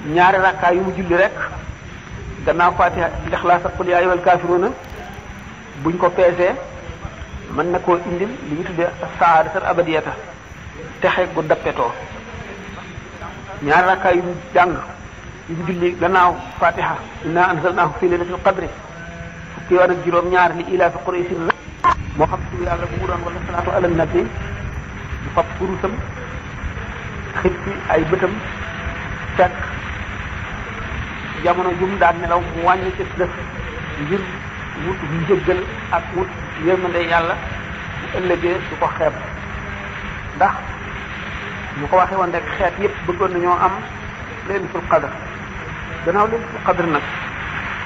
ñaari rakkaa yu mu julli rek gannaaw fatiha Ixlaas ak qul yaa ayyuhal kaafiruuna buñ ko peesee mën na koo indil li ñu tuddee saadatal abadiyata texe gu dappetoo ñaari rakkaa yu mu jàng yu mu julli gannaaw fatiha inna anzalnaahu fi laylatil qadri fukki yoon ak juróom-ñaar li ilaafi quraysin moo xam ci yàlla bu mu doon wala salaatu ala nabi bu fab kurusam xit ci ay bëtam fekk jamono jum daan nelaw mu wàññi ci def ngir wut njëggal ak wut yërmande yàlla bu ëllëgee du ko xeeb ndax ñu ko waxee woon rek xeet yépp bëggoon nañoo am laylatul qadr gannaaw laylatul qadr nag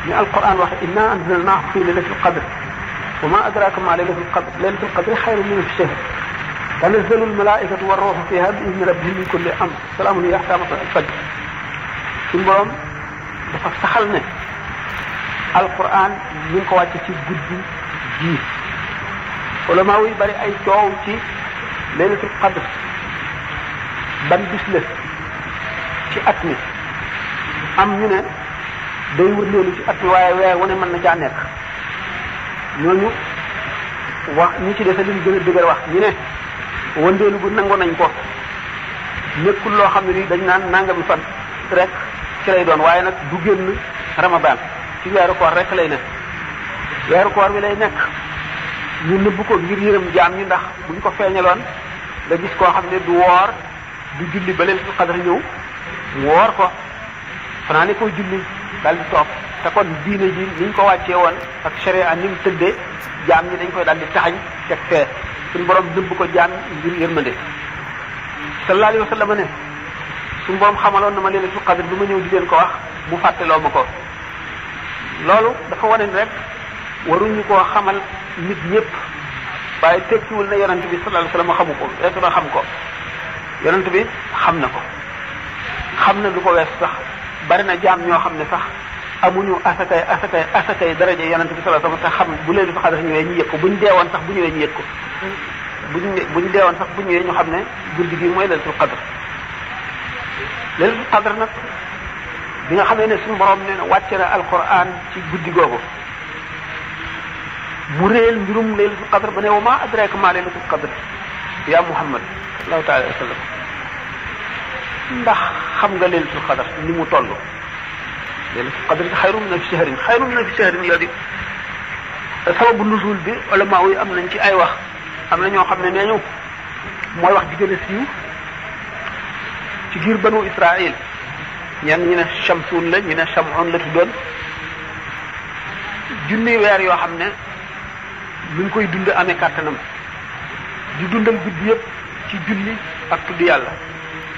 ni alquran waxe inna anzalnaahu fi laylatul qadr wa ma adraka ma laylatul qadr laylatul qadr xayrun min alfi shahr tanazzalu almalaikatu warruuhu fiha bi izni rabbihim min kulli amr salaamun hiya hattaa matla'il fajr suñu borom dafa saxal ne alquran ñu ngi ko wàcce ci guddi ji ulama yi bari ay coow ci laylatul qadr ban bis la ci at mi am ñu ne day wërleelu ci at mi waaye weer wu ne mën na caa nekk ñooñu wax ñi ci defe liñ gën a dëgër wax ñu ne wëndeelu bu nangu nañ ko nekkul loo xam ne ni dañ naan nangami fan rek ci lay doon waaye nag du génn ramadan ci weeru koor rek lay nekk weeru koor bi lay nekk ñu nëbb ko ngir yërëm jaam ñi ndax buñ ko feeñaloon nga gis koo xam ne du woor du julli ba laylatul qadr ñëw mu woor ko fanaa ne koy julli daal di toog te kon diine ji niñ ko wàccee woon ak sharia ni mu tëddee jaam ñi dañ koy daal di taxañ teg fee suñu borom nëbb ko jaam ngir yërmande sallallahu alayhi wa sallam ne suñu borom xamaloon na ma laylatul qadr bi ma ñëw di leen ko wax mu fàtteloo ma ko loolu dafa wane ni rek waruñu koo xamal nit ñëpp waaye tekkiwul na yonent bi sallallahu alayhi wa sallam xamu ko reetu na xam ko yonent bi xam na ko xam na lu ko wees sax bari na jaam ñoo xam ne sax amuñu asakay daraja yonent bi sallallahu alayhi wa sallam te xam bu laylatul qadr ñëwee ñu yëg ko buñ deewoon sax bu ñëwee ñu yëg ko buñ deewoon sax bu ñëwee ñu xam ne guddi gi mooy laylatul qadr laylatul qadr nag bi nga xamee ne suñu borom nee na wàcce na alquran ci guddi googu mu réel mbirum laylatul qadr ba ne wa ma adraka ma laylatul qadr ya muhammad sallallahu taala alayhi wa sallam ndax xam nga laylatul qadr ni mu toll laylatul qadr xayrun min alfi shahrin xayrun min alfi shahrin la di sababu nuzul bi ulama yi am nañ ci ay wax am na ñoo xam ne nee ñu mooy wax ji gën a siiw ci giir banu Israël ñenn ñu ne Shamsun la ñu ne Shamun la tuddoon junni weer yoo xam ne mi ngi koy dund amee kàttanam di dundal guddi yëpp ci julli ak tudd yàlla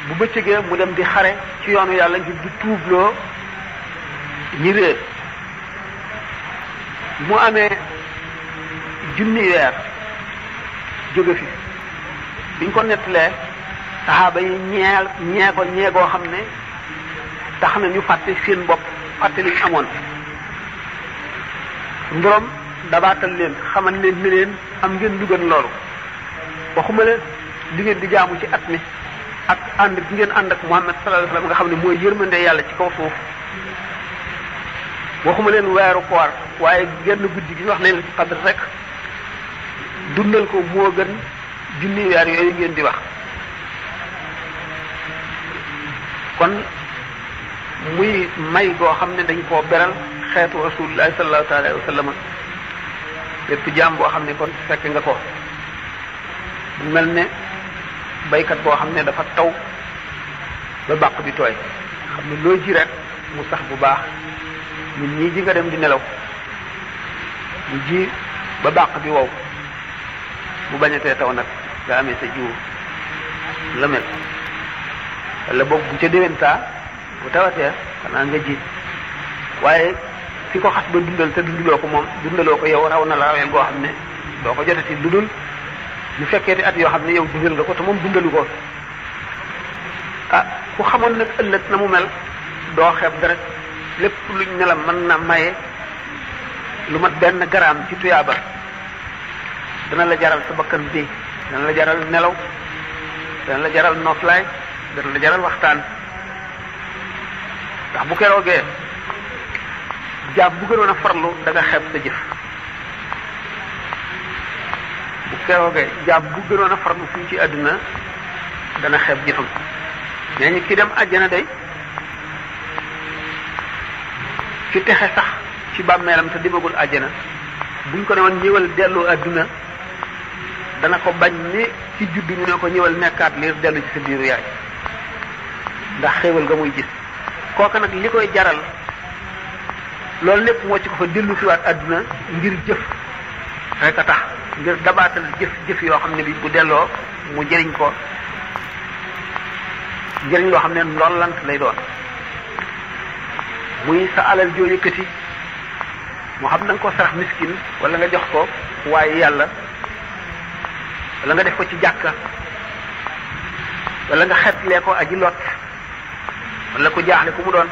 bu bëccëgee mu dem di xare ci yoonu yàlla ngir di tuubloo ñi réer mu amee junni weer jóge fi biñ ko nettalee saxaaba yi ñee ko ñeegoo xam ne tax na ñu fàtte seen bopp fàtte li ñu amoon ndorom dabaatal leen xamal leen ne leen am ngeen lu gën loolu waxuma leen li ngeen di jaamu ci at mi ak ànd gi ngeen ànd ak Muhammad sallallahu alayhi wasallam nga xam ne mooy yërmande yàlla ci kaw suuf waxuma leen weeru koor waaye genn guddi gi wax ne leen ci qadr rek dundal ko moo gën junni weer yooyu ngeen di wax kon muy may goo xam ne dañ koo beral xeetu rasulullahi sallallahu taala alayhi wa sallam lépp jaam boo xam ne kon fekk nga ko bu mel ne baykat boo xam ne dafa taw ba bàq bi tooy xam ne loo ji rek mu sax bu baax ñun ñii ji nga dem di nelaw ñu ji ba bàq bi wow bu bañatee taw nag nga amee sa jiwu la mel wala boog bu ca déwéntaa bu tawatee xanaa nga ji waaye fi ko xas ba dundal te dundaloo ko moom dundaloo ko yow raw na la raweel goo xam ne doo ko jotati lu dul ñu fekkeeti at yoo xam ne yow dundal nga ko te moom dundalu ko ah ku xamoon nag ëllëg na mu mel doo xeeb dara lépp luñ ne la mën na maye lu mat benn garaam ci tuyaaba dana la jaral sa bakkan bi dana la jaral nelaw dana la jaral noflaay dana la jaral waxtaan ndax bu keroogee jaam bu gënoon a farlu da nga xeeb sa jëf bu keroogee jaam bu gënoon a farlu fii ci àdduna dana xeeb jëfam nee ñi ki dem àjjana day ki texe sax ci bàmmeelam te dimagul àjjana buñ ko ne woon ñëwal dellu àdduna dana ko bañ ni ci juddu ñu ne ko ñëwal nekkaat liir dellu ci sa biiru yaay ndax xéewal nga muy gis kooka nag li koy jaral loolu lépp moo ci ko fa dellu siwaat àdduna ngir jëf rek a tax ngir dabaatal jëf yoo xam ne bi bu delloo mu jëriñ ko jëriñ loo xam ne ndollant lay doon muy sa alal joo yëkkati moo xam na nga ko sarax miskin wala nga jox ko waaye yàlla wala nga def ko ci jàkka wala nga xetlee ko aji lot wala ko jaaxle ku mu doon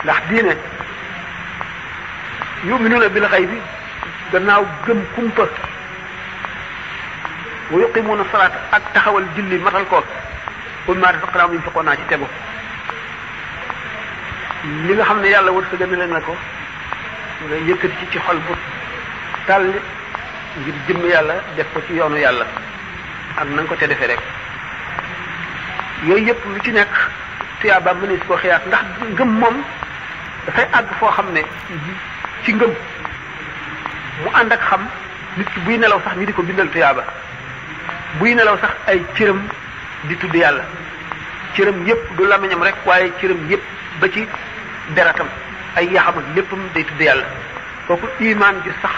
ndax diine yu'minuna bil ghaybi gannaaw gëm kumpa wa yuqimuna salaat ak taxawal julli matal ko qul maa razaqnaahum yunfiquun naa ci tegu li nga xam ne yàlla wërsëgal na leen na ko nga yëkkati ci xol bu tàll ngir jëmm yàlla def ko ci yoonu yàlla ak na nga ko te defee rek yooyu yëpp lu ci nekk tuyaaba mënees koo xiyaas ndax ngëm moom dafay àgg foo xam ne ci ngëm mu ànd ak xam nit ki buy nelaw sax ñu di ko bindal tuyaaba buy nelaw sax ay cëram di tudd yàlla cëram yëpp du lamiñam rek waaye cëram yëpp ba ci deratam ay yaxam ak léppam day tudd yàlla kooku imaan ji sax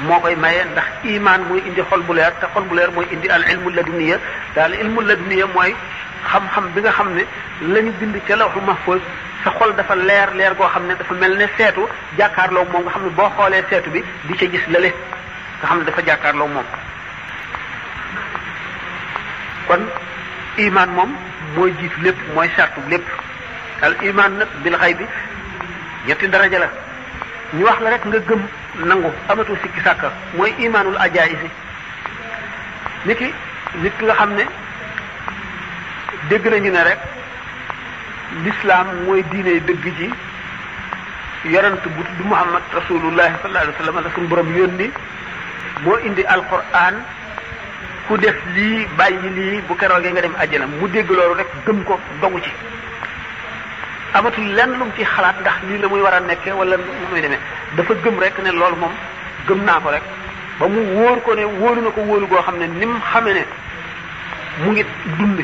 moo koy maye ndax imaan mooy indi xol bu leer te xol bu leer mooy indi al ilmu laduniya daal ilmu laduniya mooy xam-xam bi nga xam ne lañu bind ca lawhu mahfuz sa xol dafa leer goo xam ne dafa mel ne seetu jàkkaarloo moom nga xam ne boo xoolee seetu bi di ca gis lële nga xam ne dafa jàkkaarloo moom kon imaan moom mooy jiitu lépp mooy sartu lépp al imaan nag bil xaybi ñetti daraja la ñu wax la rek nga gëm nangu amatu sikki sàkka mooy imaanul ajaayisi nit ki nga xam ne dégg nañu ne rek l'islam mooy diine dëgg ji yonent bu tudd Muhammad rasulullahi sallallahu alayhi wa sallam la suñu borom yónni moo indi alquran ku def lii bàyyi lii bu keroogee nga dem àjjana mu dégg loolu rek gëm ko dogu ci amatul lenn lu mu ci xalaat ndax lii la muy war a nekkee wala lu muy demee dafa gëm rek ne loolu moom gëm naa ko rek ba mu wóor ko ne wóolu na ko wóolu goo xam ne ni mu xamee ne mu ngi dund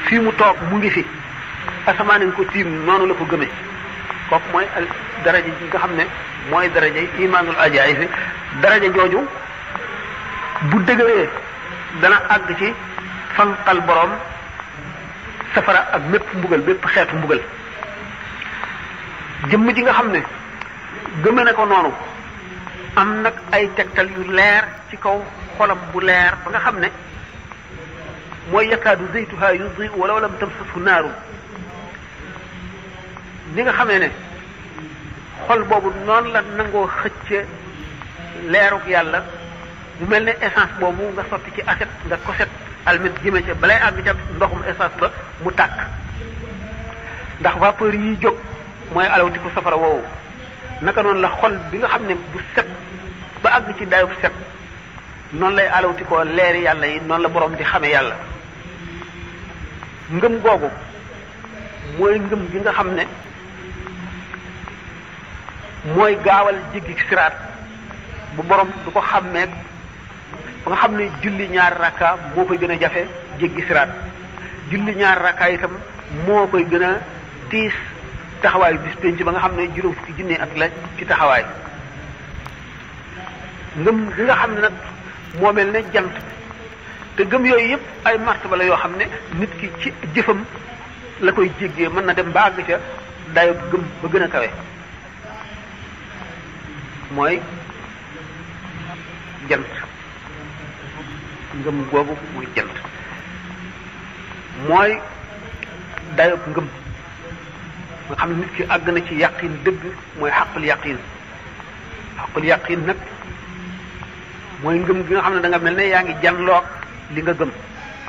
fii mu toog mu ngi fi asamaan ko tiim noonu la ko gëmee kooku mooy daraja ji nga xam ne mooy daraja imaanul ajaayib daraja jooju bu dëgëree dana àgg ci fanqal borom safara ak mépp mbugal bépp xeetu mbugal jëmm ji nga xam ne gëme na ko noonu am nag ay tegtal yu leer ci kaw xolam bu leer ba nga xam ne mooy yakaadu zaytuha yudhi walaw lam tamsashu naaru li nga xamee ne xol boobu noonu la nangoo xëcce leeruk yàlla mu mel ne essence boobu nga sotti ci aset nga koset almet jëme ca balay àgg ca ndoxum essence ba mu tàkk ndax vapeur yi jóg mooy alawtiku safara woowu naka noonu la xol bi nga xam ne bu set ba àgg ci dayu set noonu lay alawtikoo leeri yàlla yi noonu la borom di xamee yàlla ngëm googu mooy ngëm gi nga xam ne mooy gaawal jéggi siraat bu borom du ko xàmmee ba nga xam ne julli ñaari rakka moo koy gën a jafe jéggi siraat julli ñaari rakka itam moo koy gën a tiis taxawaayu bis penc ba nga xam ne juróom fukki junne at la ci taxawaay ngëm gi nga xam ne nag moo mel ne jant te gëm yooyu yëpp ay martaba la yoo xam ne nit ki ci jëfam la koy jéggee mën na dem ba àgg ca dayo gëm ba gën a kawe mooy jant ngëm googu mooy jant mooy dayo ngëm nga xam ne nit ki àgg na ci yaqin dëgg mooy xaqul yaqin nag mooy ngëm gi nga xam ne da nga mel ne yaa ngi janloog li nga gëm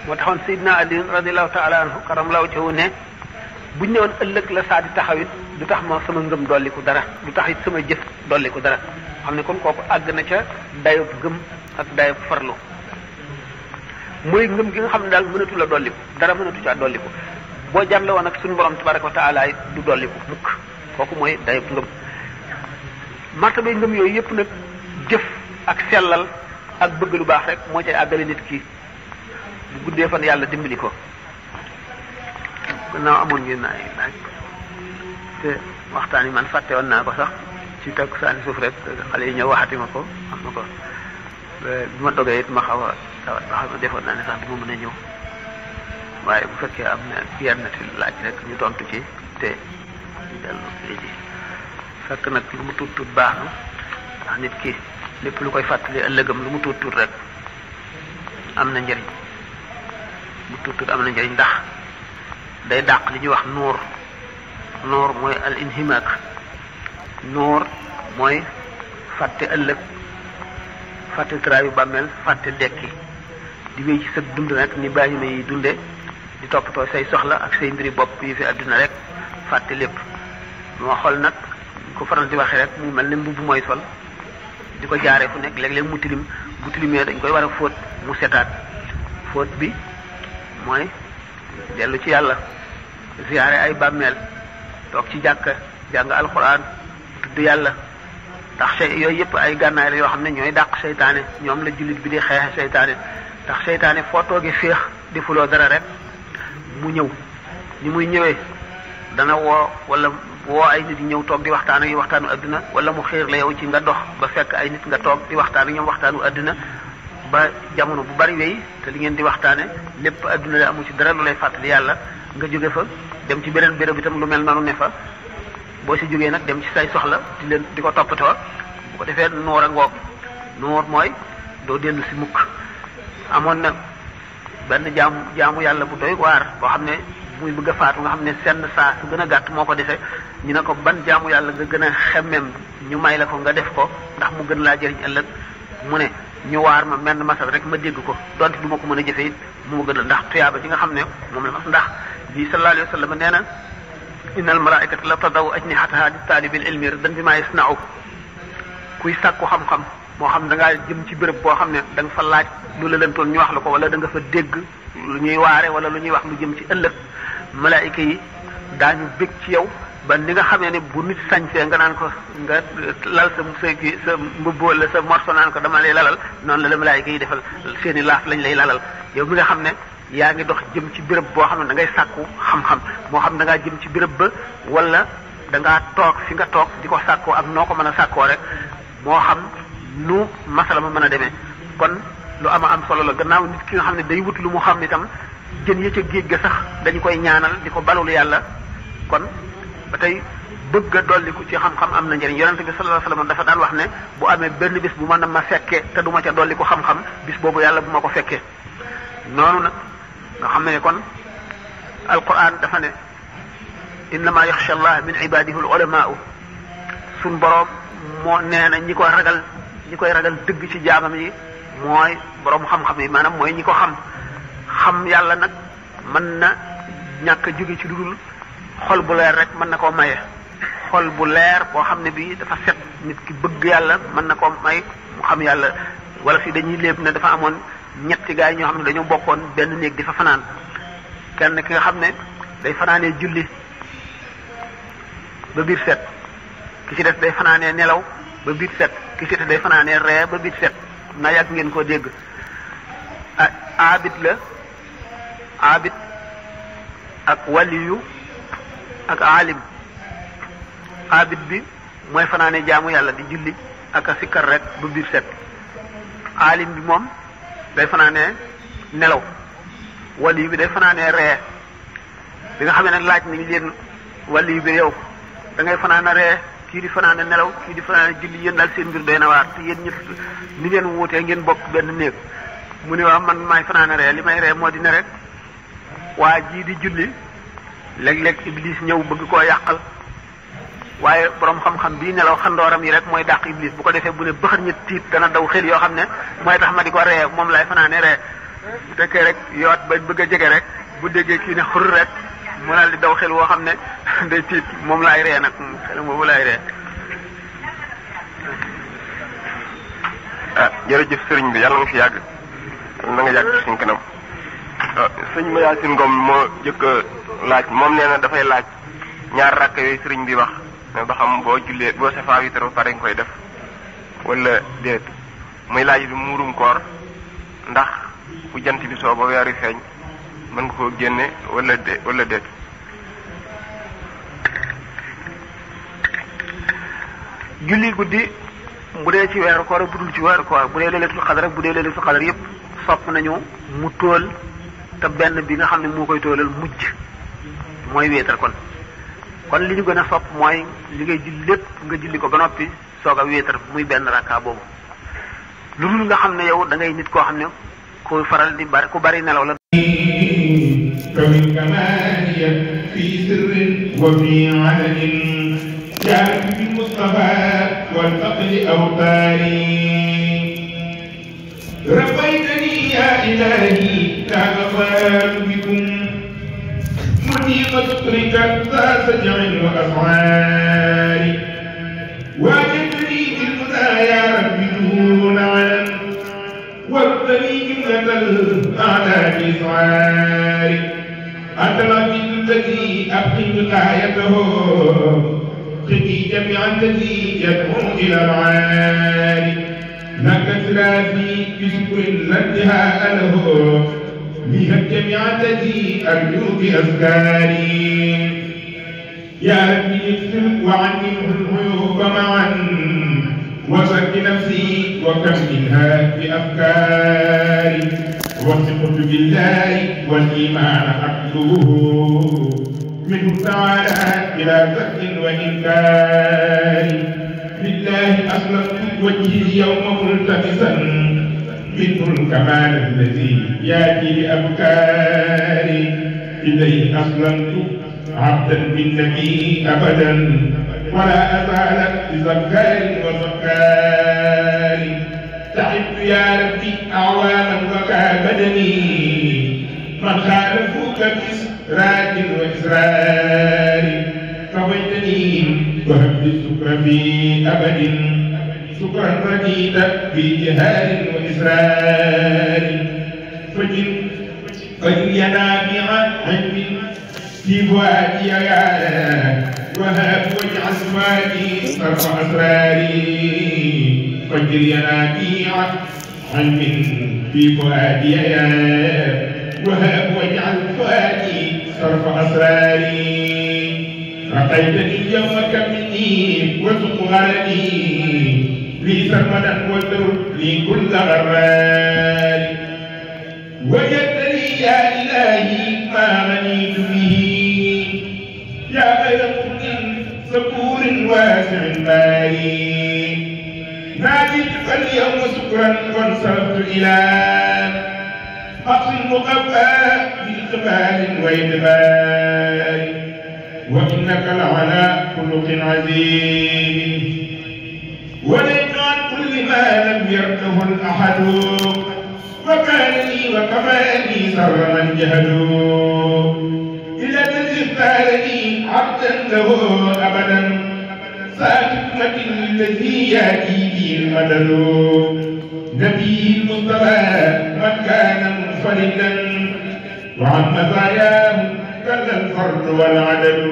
moo taxoon Seydina Ali radiallahu taala anhu karam law ci ne buñ ne woon ëllëg la saa di taxawit du tax ma sama ngëm dolliku dara du tax it sama jëf dolliku dara xam ne kon kooku àgg na ca dayob gëm ak dayob farlu mooy ngëm gi nga xam ne daal mënatu la dolliku dara mënatu caa dolliku boo jàlle woon ak suñu borom tabaraka wa taala du dolliku mukk kooku mooy dayob ngëm martabay ngëm yooyu yëpp nag jëf ak sellal ak bëgg lu baax rek moo cay àggale nit ki bu guddee fan yàlla dimbali ko gannaaw amoon ngeen ay laaj te waxtaan yi man fàtte woon naa ko sax ci takku saani suuf rek xale yi ñëw waxati ma ko xam na ko bi ma dogee it ma xaw a tawat ba xam ne defoon naa ne sax du ma mën a ñëw waaye bu fekkee am na yenn laaj rek ñu tontu ci te ñu dellu léegi fekk nag lu mu tuut tuut baax na ndax nit ki lépp lu koy fàttali ëllëgam lu mu tuut tuut rek am na njëriñ mu tuut tuut am na njëriñ ndax day dàq li ñuy wax nuur mooy al inhimak nuur mooy fàtte ëllëg fàtte traayu bàmmeel fàtte dekki di wéy ci sa dund rek ni bàyyi ma yi dunde di toppatoo say soxla ak say mbiri bopp yi fi àdduna rek fàtte lépp moo xool nag ko faral di waxee rek mu mel ne mbubb mooy sol di ko jaaree fu nekk léeg-léeg mu tilim bu tilimee dañ koy war a fóot mu setaat fóot bi mooy dellu ci yàlla ziyaare ay bàmmeel toog ci jàkka jàng alxuraan tudd yàlla ndax yooyu yëpp ay gànnaay la yoo xam ne ñooy dàq seytaane ñoom la jullit bi di xeexe seytaane ndax seytaane foo toogee féex defuloo dara rek mu ñëw ni muy ñëwee dana woo ay nit ñëw toog di waxtaan ak yi waxtaanu adduna wala mu xiir la yow ci nga dox ba fekk ay nit nga toog di waxtaan ak ñoom waxtaanu adduna ba jamono bu bari wéy te li ngeen di waxtaane lépp adduna la amu ci dara lu lay fàttali yàlla nga jóge fa dem ci beneen béréb itam lu mel noonu ne fa boo si jógee nag dem ci say soxla di ko toppatoo bu ko defee noor a ngoog noor mooy doo dellu si mukk amoon na benn jaamu yàlla bu doy waar boo xam ne muy bëgg a faatu nga xam ne senn saa su gën a gàtt moo ko defee ñu ne ko ban jaamu yàlla nga gën a xemmem ñu may la ko nga def ko ndax mu gën laa jëriñ ëllëg mu ne ñu waar ma menn masal rek ma dégg ko donte du ma ko mën a jëfe it mu ma gën a ndax tuyaaba ci nga xam ne moom la ma ndax bi sallallahu alayhi wa sallam nee na innal malaikata la tadaw ajnihataha li taalibil ilmi dan bi ma yasna'u kuy sàkku xam-xam moo xam da ngaa jëm ci béréb boo xam ne da nga fa laaj lu la lëntoon ñu wax la ko wala da nga fa dégg lu ñuy waare wala lu ñuy wax lu jëm ci ëllëg malaayika yi daañu bég ci yow ba ni nga xamee ne bu nit sañsee nga naan ko nga lal sa mbubb wala sa morso naan ko dama lay lalal noonu la malaayika yi defal seeni laaf lañ lay lalal yow mi nga xam ne yaa ngi dox jëm ci béréb boo xam ne da ngay sàkku xam-xam moo xam da ngaa jëm ci béréb ba wala da ngaa toog fi nga toog di ko sàkkoo ak noo ko mën a sàkkoo rek moo xam nu masala ma mën a demee kon lu am solo la gannaaw nit ki nga xam ne day wut lu mu xam itam jën ya ca géej ga sax dañu koy ñaanal di ko balul yàlla kon ba tey bëgg a dolliku ci xam-xam am na njëriñ yonente bi sallallahu alayhi wasallam dafa daan wax ne bu amee benn bis bu mën a ma fekkee te du ma ca dolliku xam-xam bis boobu yàlla bu ma ko fekkee noonu nag nga xam ne kon alquran dafa ne innama yaxsha allah min ibadihi al ulama suñ boroom moo nee na ñi koy ragal dëgg ci jaamam yi mooy boroom xam-xam yi maanaam mooy ñi ko xam yàlla nag mën na ñàkk a jóge ci dudul xol bu leer rek mën na koo maye xol bu leer boo xam ne bii dafa set nit ki bëgg yàlla mën na koo may mu xam yàlla wala fi dañuy léeb ne dafa amoon ñetti gaay ñoo xam ne dañoo bokkoon benn néeg di fa fanaan kenn ki nga xam ne day fanaanee julli ba biir set ki ci des day fanaanee nelaw ba biir set ki ci des day fanaanee ree ba biir set na yàgg ngeen koo dégg abid ak waliyu ak alim abid bi mooy fanaane jaamu yàlla di julli ak a sikkar rek ba biir set alim bi moom day fanaane nelaw waliyu bi day fanaane ree bi nga xam ne nag laaj nañ leen waliyu bi yow da ngay fanaane ree kii di fanaane nelaw kii di fanaane julli yéen daal seen mbir doy na waar te yéen ñëpp ni ngeen wuutee ngeen bokk benn néeg mu ne waaw man maay fanaane ree li may ree moo di ne rek waa jii di julli léeg-léeg iblis ñëw bëgg koo yàqal waaye borom xam-xam bii nelaw xandooram yi rek mooy dàq iblis bu ko defee bu ne bëxër ñett tiit dana daw xel yoo xam ne mooy tax ma di ko ree moom lay fanaane ree bu fekkee rek yoot ba bëgg a jege rek bu déggee kii ne xur rek mu daal di daw xel woo xam ne day tiit moom laay ree nag xel boobu laay ree. ah jërëjëf sëriñ bi yàlla nga fi yàgg na nga yàgg suñ kanam. sëñ Mayacine Ngom moo jëkk laaj moom nee na dafay laaj ñaar rakk yooyu sëriñ bi wax ne ba xam boo jullee boo safaa witar ba pare nga koy def wala déet muy laaj bi muurum koor ndax fu jant bi soo ba weeru feeñ mën nga koo génne wala déet. julli guddi bu dee ci weeru koor bu dul ci weeru koor bu dee laylatul xadar bu dee laylatul xadar yépp sopp nañu mu tóol te benn bi nga xam ne moo koy tóolal mujj mooy wéetar kon li ñu gën a sopp mooy li ngay julli lépp nga julli ko ba noppi soog a wéetar muy benn rakka boobu lu dul nga xam ne yow da ngay nit koo xam ne ku faral di bari ku bari nelaw la. كمن كمالية في سر وفي علن جاءت بالمصطفى والفقر أوطاري ربيتني يا إلهي لا أضال بكم مديقة ترك ذا سجع وأسعار واجدني بالمنى يا رب دون علم وارضني جملة الأعداء إسعاري أنت العبيد الذي أبقي وقايته خذي جميعا الذي يدعو إلى العالي لك ثلاثي بشكر لا انتهاء له بها الجميع الذي أرجو بأذكاري يا ربي اغفر وعني العيوب معا وزك نفسي وكم منها بأفكاري وثقت بالله والإيمان أطلبه منه تعالى إلى ذك وإنكار لله أسلمت وجهي يوم ملتمسا منه الكمال الذي يأتي بأفكاري إليه أسلمت عبدا بالنبي أبدا ولا أزال بزكار وزكار تعبت يا ربي أعواما وكابدني من خالفوك بإسراج وإسرار كويتني وهب السكر في أبد سكرا رديدا بجهال وإسرار فجل ينابيع علم في فؤادي يا وهب واجعل فؤادي صرف أسراري فجر ينابيع علم في فؤادي يا وهب واجعل فؤادي صرف أسراري رقيتني اليوم كمني وسق غرني لي سرمدا وتر لي كل غرار وجدني يا إلهي ما غنيت به يا غير مؤمن صبور واسع باري ناديتك اليوم شكرا وانصرفت إلى حق المقبى بإقبال وإدبار وإنك لعلى خلق عظيم وليت عن كل ما لم يرده الأحد وكان لي وكفاني سر من جهدوا إلى الذي اختار لي عبدا له أبدا ساكتمة الذي يأتي به المدد نبي المصطفى من كان منفردا وعن مزاياه كذا الفرد والعدد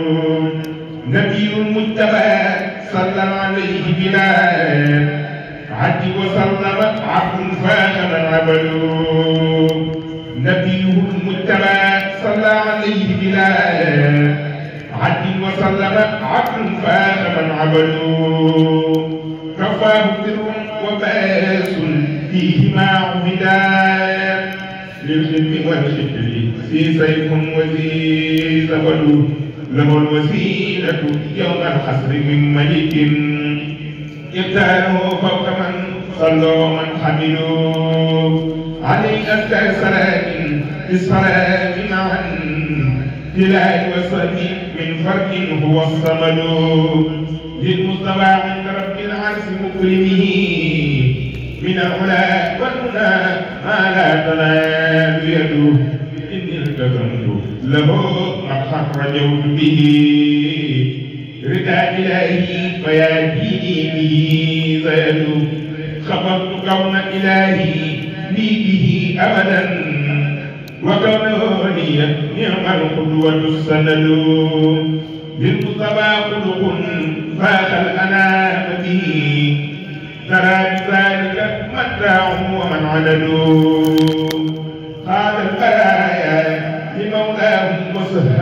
نبي المجتبى صلى عليه بلا عد وسلم عبد فاخر عبد نبي المجتبى صلى عليه بلا عد وسلم عبد فاخر عبد كفاه بر وباس فيهما عبدا للخدم والشكر في سيف وزي زبد له الوسيلة يوم الحسر من ملك ابتاله فوق من صلوا من حملوا عليه أزكى سلام بالصلاة معا تلاء وصدي من فرد هو الصمد للمصطفى عند رب العرش مكرمه من العلا والمنى ما لا تنال يده إني التزمت له رجوت به رداء إلهي فيا ديني به زاد خبرت كون إلهي لي به أبدا وكونه لي نعم القدوة السند بالمصطفى خلق فاخ الأنام به ترى بذلك متاع ومن عدد قال البرايا لمولاهم وسهل